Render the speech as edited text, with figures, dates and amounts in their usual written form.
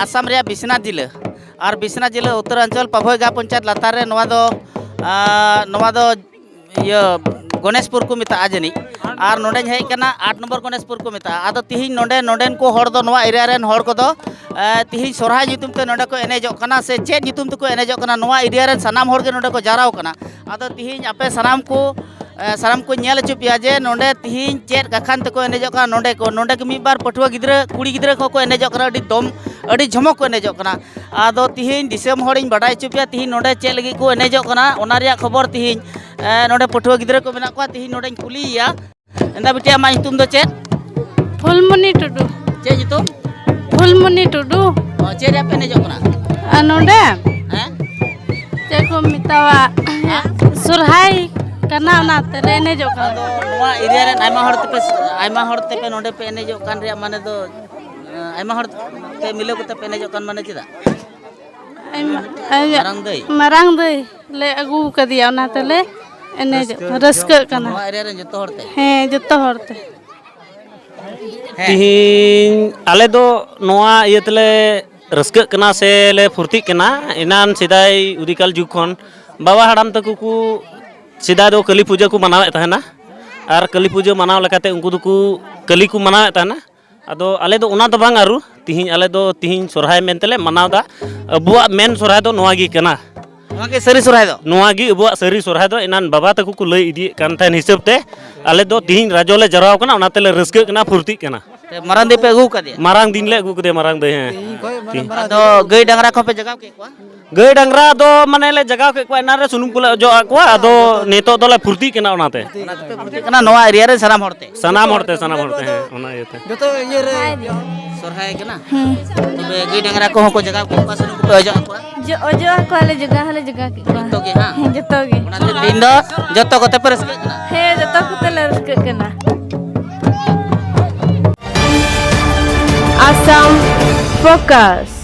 आसाम रे बिश्वनाथ जिला और बिश्वनाथ जिला उत्तरांचल पभयगा पंचायत लातार रे नवा दो ये गणेशपुर को मिता जानी और नोडे हेकना 8 नंबर गणेशपुर को मिता आदो तिहिन नोडेन को हर दो नवा एरिया रेन हर को दो तिहिन सोरहाय नितुम ते नोडे को एनेजो कना से चेत नितुम ते को एनेजो कना नवा एरिया रेन सनाम हर के नोडे को जाराव कना आदो तिहिन आपे सनाम को नेल चुपिया जे नोडे तिहिन चेत कखान ते को एनेजो कना नोडे को मिबार पठुआ गिद्रा कुड़ी गिद्रा को एनेजो कना अड़ी झमक को एनेजो कना आदो तिहिन दिसम हरिन बाडाय चुपिया तिहिन नोडे चेत लगी को एनेजो कना ओना रिया खबर तिहिन नोडे पठुआ गिद्रा को मेना को तिहिन नोडे कुलिया एंदा बिटिया मा नितुम दो चेत फुलमणि टुडू चे नितुम फुलमणि टुडू चे रे पे एनेजो कना नोडे हैं चे को मितावा सुरहाई कना ना तेरे एनेजो कना आदो नवा एरिया रे आयमा हर ते नोडे पे एनेजो कान रे माने दो आयमा हर ते मिलो को पे एनेजो कान माने चिदा मारांग दई ले अगू कदिया ओना तेले एनेजो रस्क कना नवा एरिया रे जतो हर ते हें जतो हरते तिहिन आले दो नवा इये तले रस्क कना से ले फुर्ती कना इनान सिदाई उदिकाल जुग खन बाबा हड़ाम तक को सिदा दो कली पूजा को मनावे तहना और कली पूजा मनाव लेकाते उनको दो कली को मनावे तहना अदो आले दो ओना दो बांग आरु तिहिन आले दो तिहिन सोरहाय मेनतेले मनावदा अबुआ मेन सोरहाय दो नवा गी कना नवा के सरी सोरहाय दो नवा गी अबुआ सरी सोरहाय दो इनान बाबा तक को लई इदी कान थान हिसाब ते आले दो तिहिन राजोले जराव कना ओना तेले रस्क कना फुर्ती कना मारांग दे पे अगू कदिया मारांग दिन ले अगू कदे मारांग दे हैं आदो गई डांगरा को पे जगाव के को गई डांगरा दो माने ले जगाव के को एना रे सुनुम को जो आको आदो नेतो दोले फुर्ती कना ओनाते कना नवा एरिया रे सनाम हरते हैं ओना येते जतो ये रे सोरहाय कना तबे गई डांगरा को जगाव के को सुनुम को अजो को जो अजो को आले जगह के को जतो के हां जतो के ओना दिन दो जतो कोते पे रस्क कना हे जतो को तेले रस्क कना Assam Focus.